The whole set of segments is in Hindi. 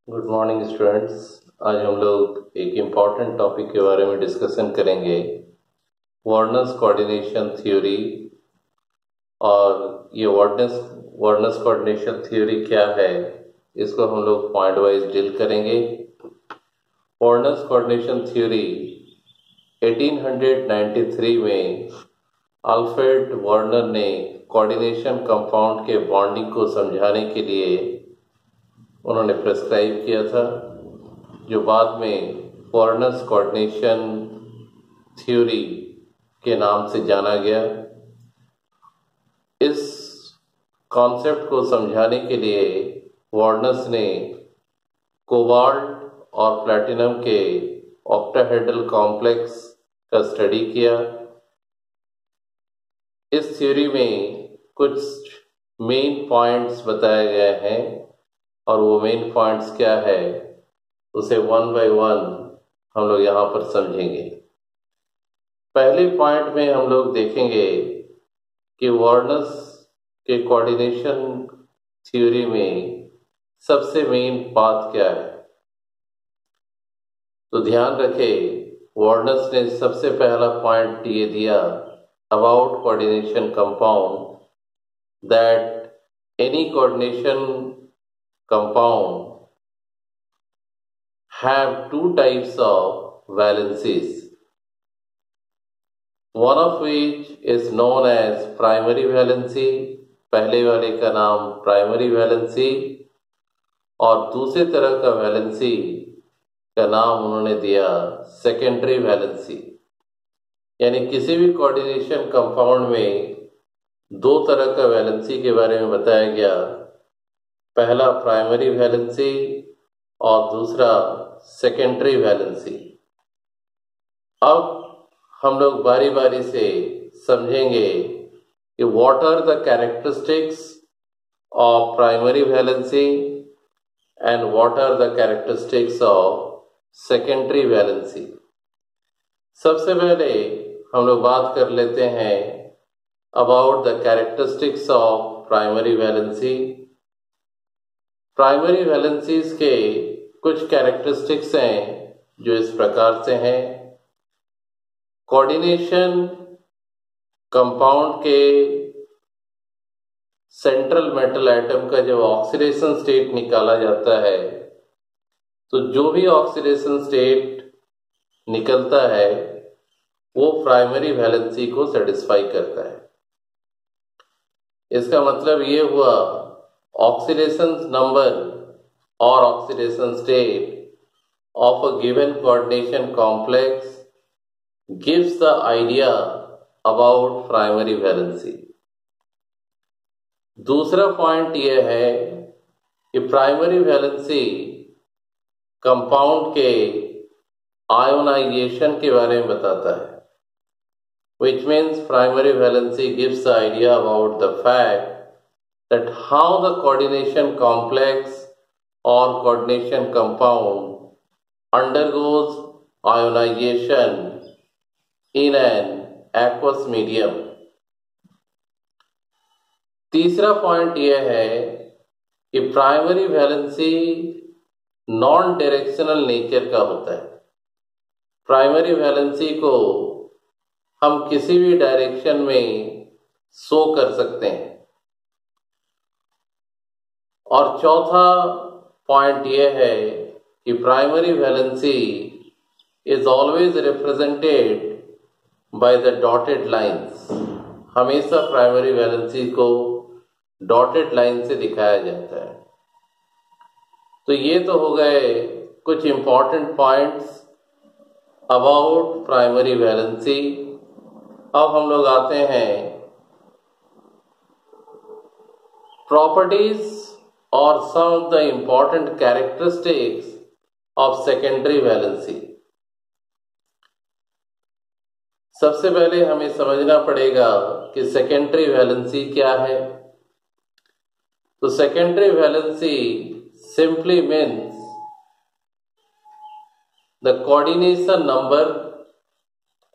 Good morning students. आज हम लोग एक इम्पॉर्टेंट टॉपिक के बारे में डिस्कशन करेंगे, वर्नर्स कोऑर्डिनेशन थ्योरी। और ये वर्नर्स कोऑर्डिनेशन थ्योरी क्या है, इसको हम लोग पॉइंट वाइज डील करेंगे। वर्नर्स कोऑर्डिनेशन थ्योरी 1893 में अल्फ्रेड वर्नर ने कोऑर्डिनेशन कंपाउंड के बॉन्डिंग को समझाने के लिए उन्होंने प्रेस्क्राइब किया था, जो बाद में वर्नर्स कोऑर्डिनेशन थ्योरी के नाम से जाना गया। इस कॉन्सेप्ट को समझाने के लिए वर्नर्स ने कोबाल्ट और प्लैटिनम के ऑक्टाहेड्रल कॉम्प्लेक्स का स्टडी किया। इस थ्योरी में कुछ मेन पॉइंट्स बताए गए हैं, और वो मेन पॉइंट्स क्या है उसे वन बाय वन हम लोग यहाँ पर समझेंगे। पहले पॉइंट में हम लोग देखेंगे कि वर्नर्स के कोऑर्डिनेशन थ्योरी में सबसे मेन बात क्या है। तो ध्यान रखें, वर्नर्स ने सबसे पहला पॉइंट ये दिया about coordination compound that any coordination compound have two types of valencies, one of which is known as primary valency, पहले वाले का नाम प्राइमरी वैलेंसी, और दूसरे तरह का वैलेंसी का नाम उन्होंने दिया सेकेंडरी वैलेंसी। यानी किसी भी कोऑर्डिनेशन कंपाउंड में दो तरह का वैलेंसी के बारे में बताया गया, पहला प्राइमरी वैलेंसी और दूसरा सेकेंडरी वैलेंसी। अब हम लोग बारी बारी से समझेंगे कि what are the characteristics of primary valency and what are the characteristics of secondary valency. सबसे पहले हम लोग बात कर लेते हैं about the characteristics of primary valency. Primary valencies के कुछ कैरेक्टरिस्टिक्स हैं जो इस प्रकार से हैं। कोऑर्डिनेशन कंपाउंड के सेंट्रल मेटल एटम का जब ऑक्सीडेशन स्टेट निकाला जाता है, तो जो भी ऑक्सीडेशन स्टेट निकलता है वो प्राइमरी वैलेंसी को सेटिस्फाई करता है। इसका मतलब ये हुआ, oxidation number or oxidation state of a given coordination complex gives the idea about primary valency। दूसरा पॉइंट यह है कि प्राइमरी वैलेंसी कंपाउंड के आयोनाइजेशन के बारे में बताता है, which means primary valency gives the idea about the fact that how the coordination complex or coordination compound undergoes ionization in an aqueous medium। तीसरा पॉइंट यह है कि primary valency non directional nature का होता है। प्राइमरी वैलेंसी को हम किसी भी डायरेक्शन में शो कर सकते हैं। और चौथा पॉइंट यह है कि primary valency is always represented by the dotted lines. हमेशा प्राइमरी वैलेंसी को डॉटेड लाइन से दिखाया जाता है। तो ये तो हो गए कुछ important points about primary valency. अब हम लोग आते हैं properties or some of the important characteristics of secondary valency। सबसे पहले हमें समझना पड़ेगा कि सेकेंडरी वैलेंसी क्या है। तो secondary valency simply means the coordination number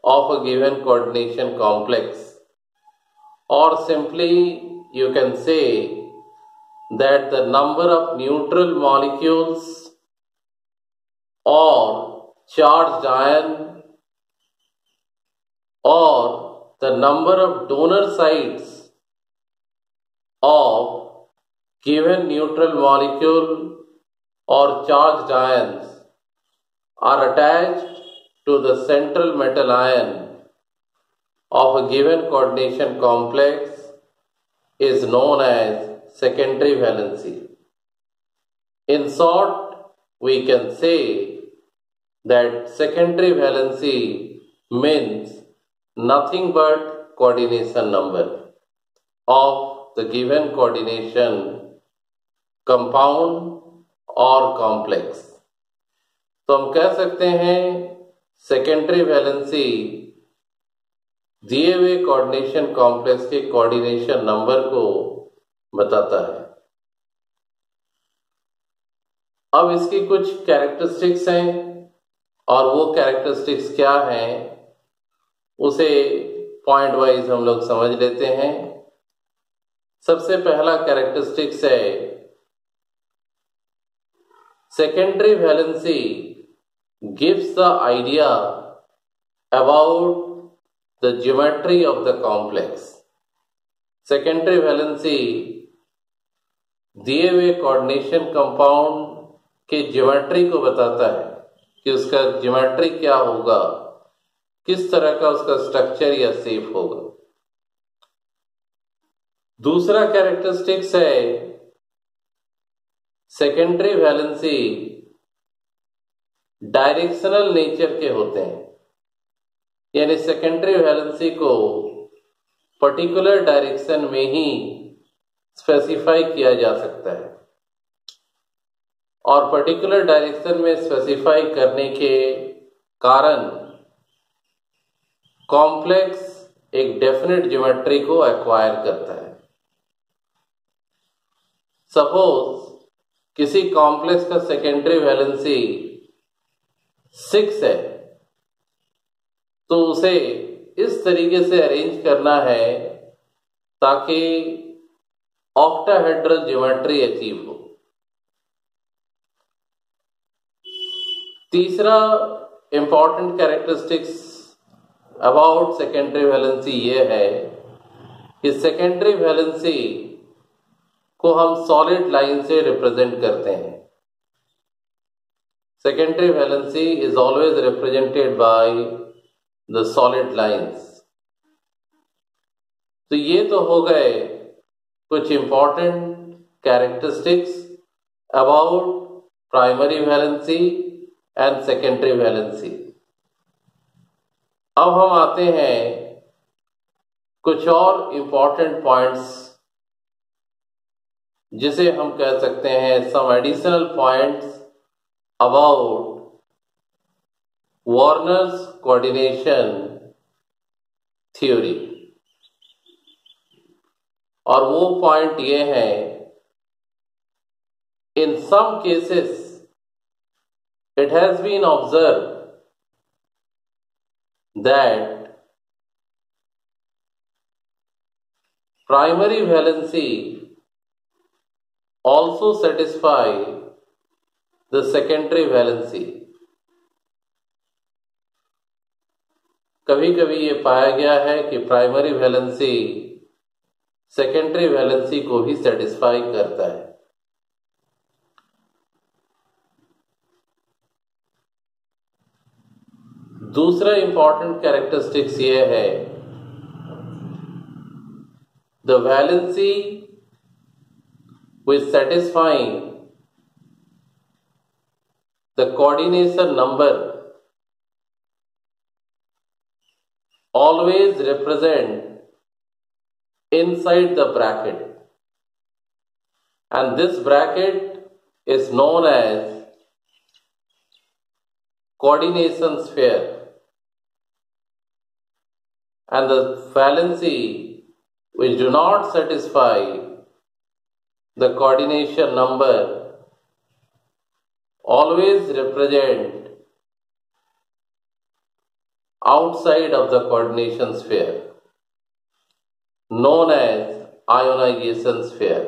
of a given coordination complex, और simply you can say that the number of neutral molecules or charged ion, or the number of donor sites of given neutral molecule or charged ions are attached to the central metal ion of a given coordination complex is known as secondary valency. In short, we can say that secondary valency means nothing but coordination number of the given coordination compound और कॉम्प्लेक्स. तो हम कह सकते हैं सेकेंडरी वैलेंसी दिए हुए कोऑर्डिनेशन कॉम्प्लेक्स के कोऑर्डिनेशन नंबर को बताता है. अब इसकी कुछ कैरेक्टरिस्टिक्स हैं और वो कैरेक्टरिस्टिक्स क्या हैं उसे पॉइंट वाइज हम लोग समझ लेते हैं. सबसे पहला कैरेक्टरिस्टिक्स है secondary valency gives the idea about the geometry of the complex. Secondary valency दिए हुए कोऑर्डिनेशन कंपाउंड के ज्योमेट्री को बताता है कि उसका ज्योमेट्री क्या होगा, किस तरह का उसका स्ट्रक्चर या शेप होगा. दूसरा कैरेक्टरिस्टिक्स है सेकेंडरी वैलेंसी डायरेक्शनल नेचर के होते हैं, यानी सेकेंडरी वैलेंसी को पर्टिकुलर डायरेक्शन में ही स्पेसिफाई किया जा सकता है और पर्टिकुलर डायरेक्शन में स्पेसिफाई करने के कारण कॉम्प्लेक्स एक डेफिनेट ज्योमेट्री को एक्वायर करता है. सपोज किसी कॉम्प्लेक्स का सेकेंडरी वैलेंसी 6 है तो उसे इस तरीके से अरेंज करना है ताकि ऑक्टाहेड्रल ज्योमेट्री अचीव हो. तीसरा important characteristics about secondary valency ये है कि सेकेंडरी वैलेंसी को हम सॉलिड लाइन से रिप्रेजेंट करते हैं. Secondary valency is always represented by the solid lines. तो ये तो हो गए कुछ important characteristics about primary valency and secondary valency. अब हम आते हैं कुछ और इंपॉर्टेंट पॉइंट्स जिसे हम कह सकते हैं some additional points about Werner's coordination theory. और वो पॉइंट ये है, in some cases it has been observed that primary valency also satisfy the secondary valency. कभी कभी ये पाया गया है कि प्राइमरी वैलेंसी सेकेंडरी वैलेंसी को भी सेटिस्फाई करता है. दूसरा इंपॉर्टेंट कैरेक्टरिस्टिक्स ये है, the valency with satisfying the coordination number always represent inside the bracket, and this bracket is known as coordination sphere, and the valency which do not satisfy the coordination number always represent outside of the coordination sphere, known as ionization sphere.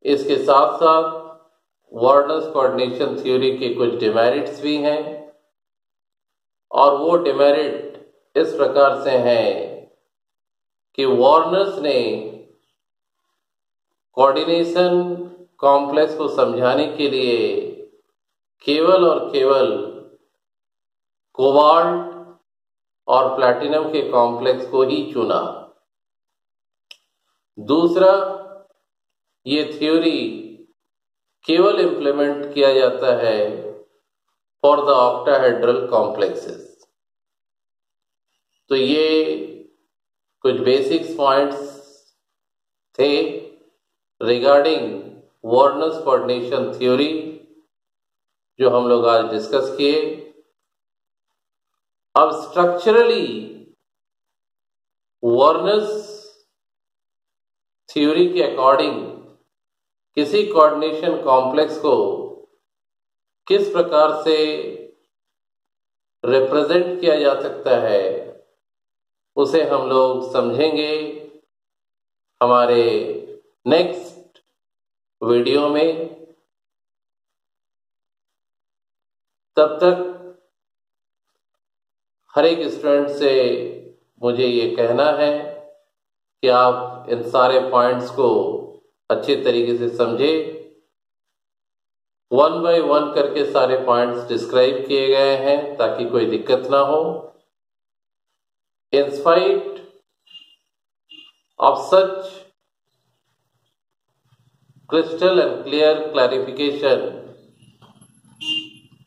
इसके साथ साथ वार्नर्स कोऑर्डिनेशन थ्योरी के कुछ डिमेरिट्स भी हैं, और वो डिमेरिट इस प्रकार से हैं कि वार्नर्स ने कोऑर्डिनेशन कॉम्प्लेक्स को समझाने के लिए केवल और केवल कोबाल्ट और प्लैटिनम के कॉम्प्लेक्स को ही चुना। दूसरा, ये थ्योरी केवल इम्प्लीमेंट किया जाता है फॉर द ऑक्टाहेड्रल कॉम्प्लेक्सेस। तो ये कुछ बेसिक्स पॉइंट्स थे रिगार्डिंग वार्नर्स कोऑर्डिनेशन थ्योरी जो हम लोग आज डिस्कस किए। अब स्ट्रक्चरली वार्नर्स थ्योरी के अकॉर्डिंग किसी कोऑर्डिनेशन कॉम्प्लेक्स को किस प्रकार से रिप्रेजेंट किया जा सकता है उसे हम लोग समझेंगे हमारे नेक्स्ट वीडियो में। तब तक हर एक स्टूडेंट से मुझे ये कहना है कि आप इन सारे पॉइंट्स को अच्छे तरीके से समझे। 1 बाय 1 करके सारे पॉइंट्स डिस्क्राइब किए गए हैं ताकि कोई दिक्कत ना हो। In spite of such crystal and clear clarification,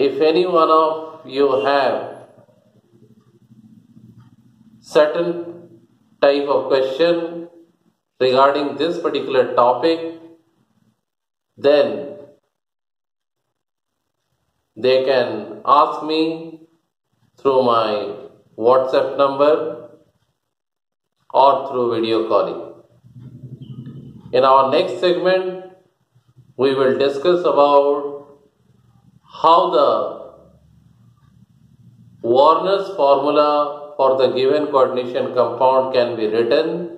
if any one of you have certain type of question regarding this particular topic, then they can ask me through my WhatsApp number or through video calling. In our next segment, we will discuss about how the Warner's formula for the given coordination compound can be written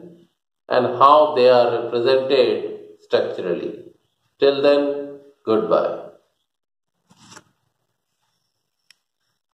and how they are represented structurally. Till then, goodbye.